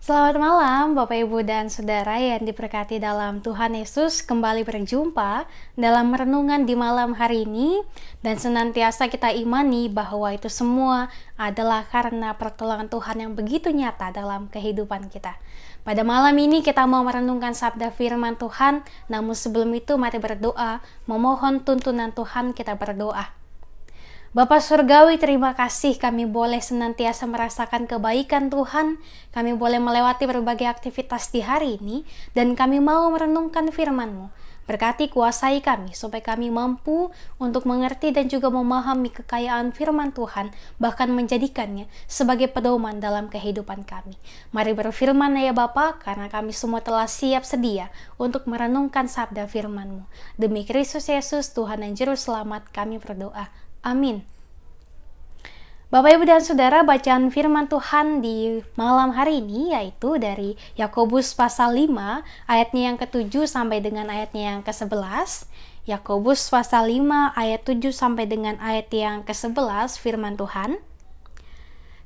Selamat malam Bapak Ibu dan Saudara yang diberkati dalam Tuhan Yesus. Kembali berjumpa dalam renungan di malam hari ini, dan senantiasa kita imani bahwa itu semua adalah karena pertolongan Tuhan yang begitu nyata dalam kehidupan kita. Pada malam ini kita mau merenungkan sabda firman Tuhan, namun sebelum itu mari berdoa, memohon tuntunan Tuhan. Kita berdoa. Bapa Surgawi, terima kasih kami boleh senantiasa merasakan kebaikan Tuhan. Kami boleh melewati berbagai aktivitas di hari ini, dan kami mau merenungkan firman-Mu. Berkati, kuasai kami, supaya kami mampu untuk mengerti dan juga memahami kekayaan firman Tuhan, bahkan menjadikannya sebagai pedoman dalam kehidupan kami. Mari berfirman ya Bapa, karena kami semua telah siap sedia untuk merenungkan sabda firman-Mu. Demi Kristus Yesus, Tuhan dan Juru Selamat, kami berdoa. Amin. Bapak, Ibu, dan Saudara, bacaan firman Tuhan di malam hari ini yaitu dari Yakobus pasal 5 ayatnya yang ke-7 sampai dengan ayatnya yang ke-11. Yakobus pasal 5 ayat 7 sampai dengan ayat yang ke-11, firman Tuhan.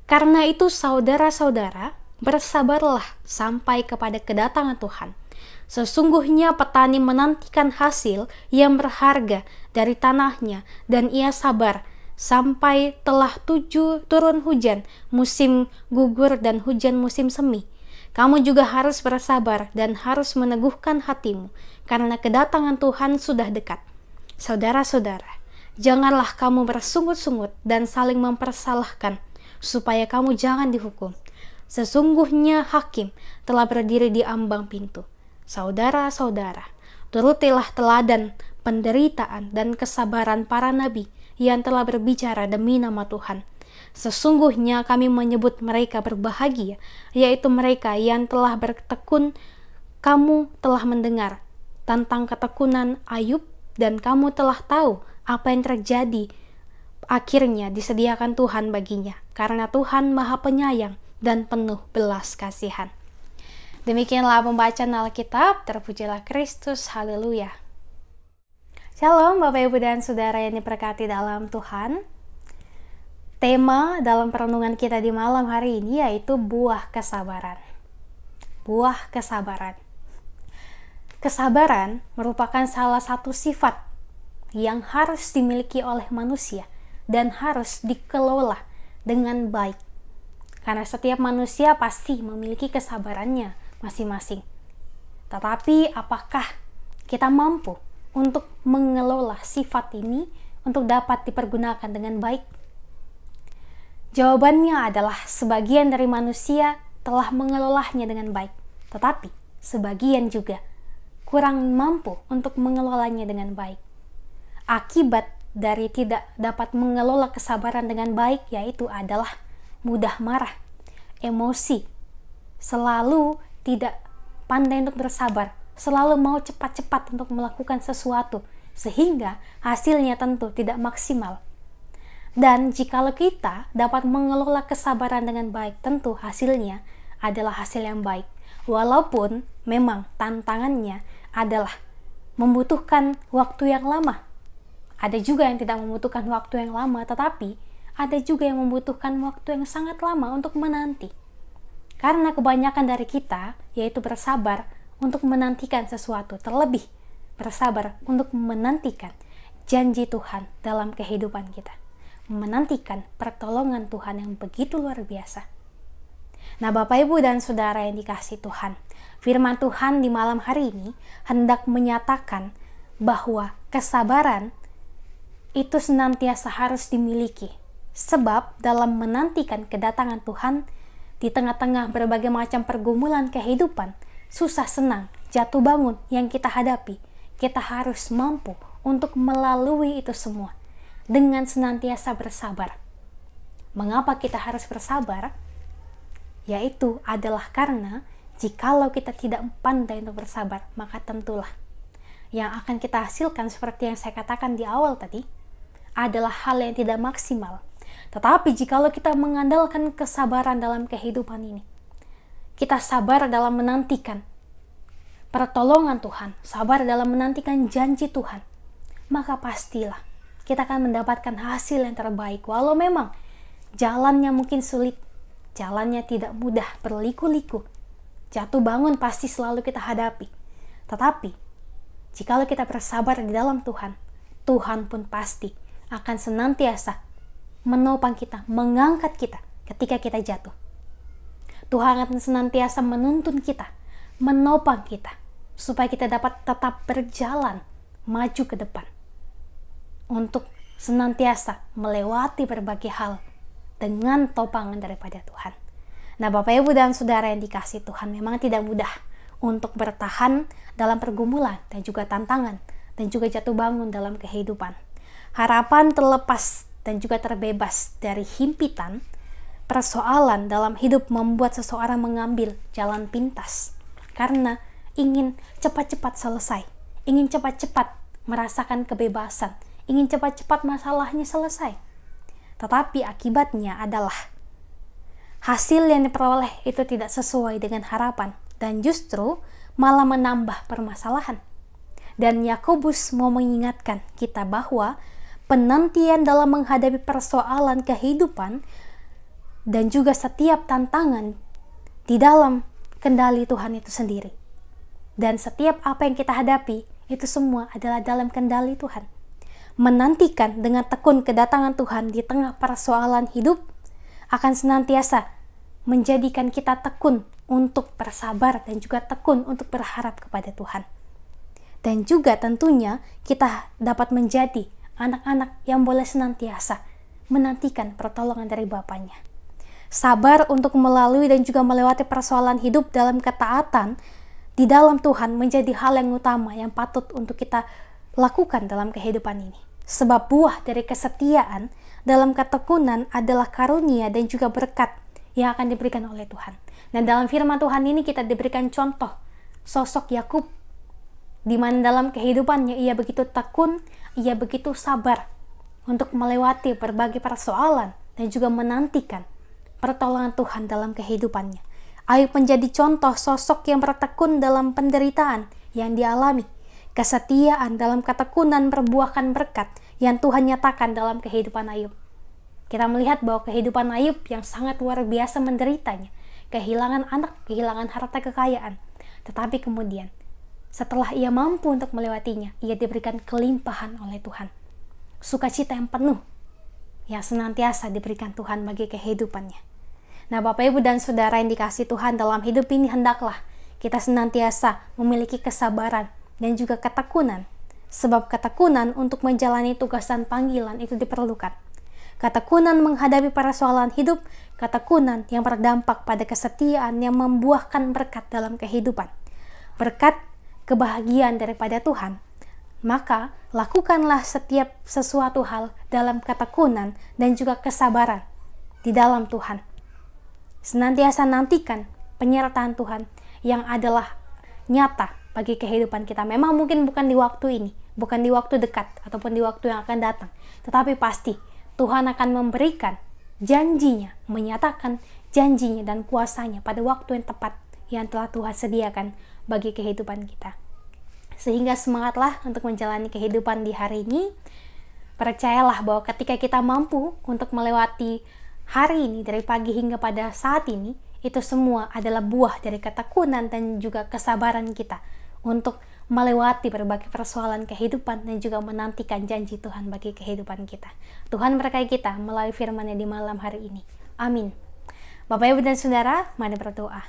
Karena itu saudara-saudara, bersabarlah sampai kepada kedatangan Tuhan. Sesungguhnya petani menantikan hasil yang berharga dari tanahnya, dan ia sabar sampai telah turun hujan musim gugur dan hujan musim semi. Kamu juga harus bersabar dan harus meneguhkan hatimu, karena kedatangan Tuhan sudah dekat. Saudara-saudara, janganlah kamu bersungut-sungut dan saling mempersalahkan, supaya kamu jangan dihukum. Sesungguhnya hakim telah berdiri di ambang pintu. Saudara-saudara, turutilah teladan penderitaan dan kesabaran para nabi yang telah berbicara demi nama Tuhan. Sesungguhnya kami menyebut mereka berbahagia, yaitu mereka yang telah bertekun. Kamu telah mendengar tentang ketekunan Ayub, dan kamu telah tahu apa yang terjadi. Akhirnya disediakan Tuhan baginya, karena Tuhan Maha Penyayang dan penuh belas kasihan. Demikianlah pembacaan Alkitab. Terpujilah Kristus. Haleluya. Shalom Bapak, Ibu, dan Saudara yang diberkati dalam Tuhan. Tema dalam perenungan kita di malam hari ini yaitu buah kesabaran. Buah kesabaran. Kesabaran merupakan salah satu sifat yang harus dimiliki oleh manusia dan harus dikelola dengan baik. Karena setiap manusia pasti memiliki kesabarannya masing-masing. Tetapi apakah kita mampu untuk mengelola sifat ini untuk dapat dipergunakan dengan baik? Jawabannya adalah sebagian dari manusia telah mengelolanya dengan baik, tetapi sebagian juga kurang mampu untuk mengelolanya dengan baik. Akibat dari tidak dapat mengelola kesabaran dengan baik yaitu adalah mudah marah, emosi, selalu tidak pandai untuk bersabar, selalu mau cepat-cepat untuk melakukan sesuatu, sehingga hasilnya tentu tidak maksimal. Dan jikalau kita dapat mengelola kesabaran dengan baik, tentu hasilnya adalah hasil yang baik. Walaupun memang tantangannya adalah membutuhkan waktu yang lama. Ada juga yang tidak membutuhkan waktu yang lama, tetapi ada juga yang membutuhkan waktu yang sangat lama untuk menanti. Karena kebanyakan dari kita yaitu bersabar untuk menantikan sesuatu, terlebih bersabar untuk menantikan janji Tuhan dalam kehidupan kita, menantikan pertolongan Tuhan yang begitu luar biasa. Nah, Bapak, Ibu, dan Saudara yang dikasihi Tuhan, firman Tuhan di malam hari ini hendak menyatakan bahwa kesabaran itu senantiasa harus dimiliki, sebab dalam menantikan kedatangan Tuhan di tengah-tengah berbagai macam pergumulan kehidupan, susah senang, jatuh bangun yang kita hadapi, kita harus mampu untuk melalui itu semua dengan senantiasa bersabar. Mengapa kita harus bersabar? Yaitu adalah karena jikalau kita tidak pandai untuk bersabar, maka tentulah yang akan kita hasilkan seperti yang saya katakan di awal tadi adalah hal yang tidak maksimal. Tetapi jikalau kita mengandalkan kesabaran dalam kehidupan ini, kita sabar dalam menantikan pertolongan Tuhan, sabar dalam menantikan janji Tuhan, maka pastilah kita akan mendapatkan hasil yang terbaik. Walau memang jalannya mungkin sulit, jalannya tidak mudah, berliku-liku, jatuh bangun pasti selalu kita hadapi. Tetapi, jikalau kita bersabar di dalam Tuhan, Tuhan pun pasti akan senantiasa menopang kita, mengangkat kita ketika kita jatuh. Tuhan akan senantiasa menuntun kita, menopang kita, supaya kita dapat tetap berjalan, maju ke depan. Untuk senantiasa melewati berbagai hal dengan topangan daripada Tuhan. Nah, Bapak Ibu dan Saudara yang dikasihi Tuhan, memang tidak mudah untuk bertahan dalam pergumulan dan juga tantangan dan juga jatuh bangun dalam kehidupan. Harapan terlepas dan juga terbebas dari himpitan persoalan dalam hidup membuat seseorang mengambil jalan pintas karena ingin cepat-cepat selesai, ingin cepat-cepat merasakan kebebasan, ingin cepat-cepat masalahnya selesai. Tetapi akibatnya adalah hasil yang diperoleh itu tidak sesuai dengan harapan dan justru malah menambah permasalahan. Dan Yakobus mau mengingatkan kita bahwa penantian dalam menghadapi persoalan kehidupan dan juga setiap tantangan di dalam kendali Tuhan itu sendiri. Dan setiap apa yang kita hadapi itu semua adalah dalam kendali Tuhan. Menantikan dengan tekun kedatangan Tuhan di tengah persoalan hidup akan senantiasa menjadikan kita tekun untuk bersabar dan juga tekun untuk berharap kepada Tuhan. Dan juga tentunya kita dapat menjadi anak-anak yang boleh senantiasa menantikan pertolongan dari Bapanya. Sabar untuk melalui dan juga melewati persoalan hidup dalam ketaatan di dalam Tuhan menjadi hal yang utama yang patut untuk kita lakukan dalam kehidupan ini. Sebab buah dari kesetiaan dalam ketekunan adalah karunia dan juga berkat yang akan diberikan oleh Tuhan. Dan dalam firman Tuhan ini kita diberikan contoh sosok Yakub, di mana dalam kehidupannya ia begitu tekun, ia begitu sabar untuk melewati berbagai persoalan dan juga menantikan pertolongan Tuhan dalam kehidupannya. Ayub menjadi contoh sosok yang bertekun dalam penderitaan yang dialami. Kesetiaan dalam ketekunan membuahkan berkat yang Tuhan nyatakan dalam kehidupan Ayub. Kita melihat bahwa kehidupan Ayub yang sangat luar biasa menderitanya, kehilangan anak, kehilangan harta kekayaan. Tetapi kemudian, setelah ia mampu untuk melewatinya, ia diberikan kelimpahan oleh Tuhan. Sukacita yang penuh, yang senantiasa diberikan Tuhan bagi kehidupannya. Nah, Bapak Ibu dan Saudara yang dikasihi Tuhan, dalam hidup ini hendaklah kita senantiasa memiliki kesabaran dan juga ketekunan. Sebab ketekunan untuk menjalani tugas dan panggilan itu diperlukan. Ketekunan menghadapi persoalan hidup, ketekunan yang berdampak pada kesetiaan yang membuahkan berkat dalam kehidupan. Berkat kebahagiaan daripada Tuhan. Maka lakukanlah setiap sesuatu hal dalam ketekunan dan juga kesabaran di dalam Tuhan. Senantiasa nantikan penyertaan Tuhan yang adalah nyata bagi kehidupan kita. Memang mungkin bukan di waktu ini, bukan di waktu dekat, ataupun di waktu yang akan datang. Tetapi pasti Tuhan akan memberikan janjinya, menyatakan janjinya dan kuasanya pada waktu yang tepat yang telah Tuhan sediakan bagi kehidupan kita. Sehingga semangatlah untuk menjalani kehidupan di hari ini. Percayalah bahwa ketika kita mampu untuk melewati hari ini dari pagi hingga pada saat ini, itu semua adalah buah dari ketekunan dan juga kesabaran kita untuk melewati berbagai persoalan kehidupan dan juga menantikan janji Tuhan bagi kehidupan kita. Tuhan berkahi kita melalui firman-Nya di malam hari ini. Amin. Bapak, Ibu, dan Saudara, mari berdoa.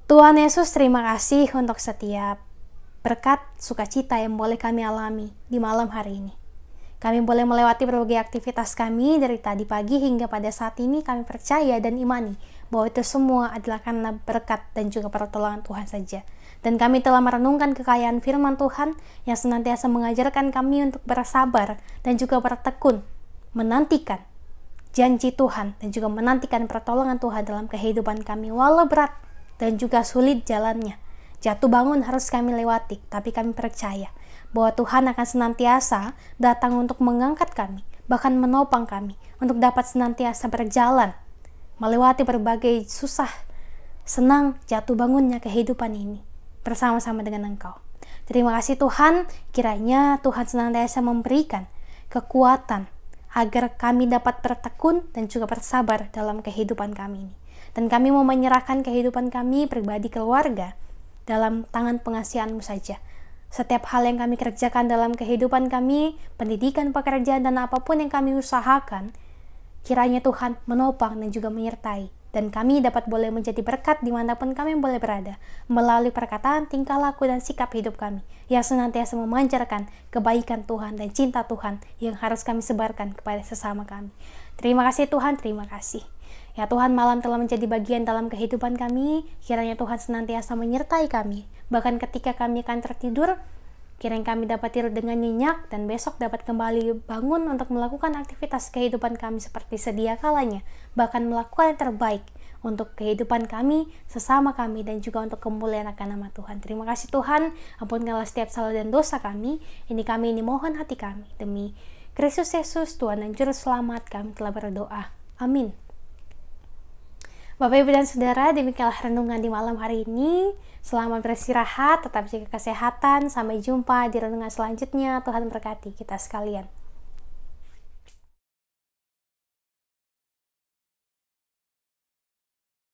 Tuhan Yesus, terima kasih untuk setiap berkat sukacita yang boleh kami alami di malam hari ini. Kami boleh melewati berbagai aktivitas kami dari tadi pagi hingga pada saat ini. Kami percaya dan imani bahwa itu semua adalah karena berkat dan juga pertolongan Tuhan saja. Dan kami telah merenungkan kekayaan firman Tuhan yang senantiasa mengajarkan kami untuk bersabar dan juga bertekun, menantikan janji Tuhan dan juga menantikan pertolongan Tuhan dalam kehidupan kami walau berat dan juga sulit jalannya. Jatuh bangun harus kami lewati, tapi kami percaya bahwa Tuhan akan senantiasa datang untuk mengangkat kami, bahkan menopang kami untuk dapat senantiasa berjalan melewati berbagai susah, senang, jatuh bangunnya kehidupan ini bersama-sama dengan Engkau. Terima kasih Tuhan, kiranya Tuhan senantiasa memberikan kekuatan agar kami dapat bertekun dan juga bersabar dalam kehidupan kami ini. Dan kami mau menyerahkan kehidupan kami, pribadi, keluarga, dalam tangan pengasihan-Mu saja. Setiap hal yang kami kerjakan dalam kehidupan kami, pendidikan, pekerjaan, dan apapun yang kami usahakan, kiranya Tuhan menopang dan juga menyertai. Dan kami dapat boleh menjadi berkat dimanapun kami boleh berada, melalui perkataan, tingkah laku, dan sikap hidup kami, yang senantiasa memancarkan kebaikan Tuhan dan cinta Tuhan yang harus kami sebarkan kepada sesama kami. Terima kasih Tuhan, terima kasih. Ya Tuhan, malam telah menjadi bagian dalam kehidupan kami, kiranya Tuhan senantiasa menyertai kami, bahkan ketika kami akan tertidur, kiranya kami dapat tidur dengan nyenyak dan besok dapat kembali bangun untuk melakukan aktivitas kehidupan kami seperti sedia kalanya, bahkan melakukan yang terbaik untuk kehidupan kami, sesama kami, dan juga untuk kemuliaan akan nama Tuhan. Terima kasih Tuhan, ampunkanlah setiap salah dan dosa kami. Ini mohon hati kami. Demi Kristus Yesus, Tuhan dan Juru Selamat, kami telah berdoa. Amin. Bapak, Ibu, dan Saudara, demikianlah renungan di malam hari ini. Selamat beristirahat, tetap jaga kesehatan. Sampai jumpa di renungan selanjutnya. Tuhan berkati kita sekalian.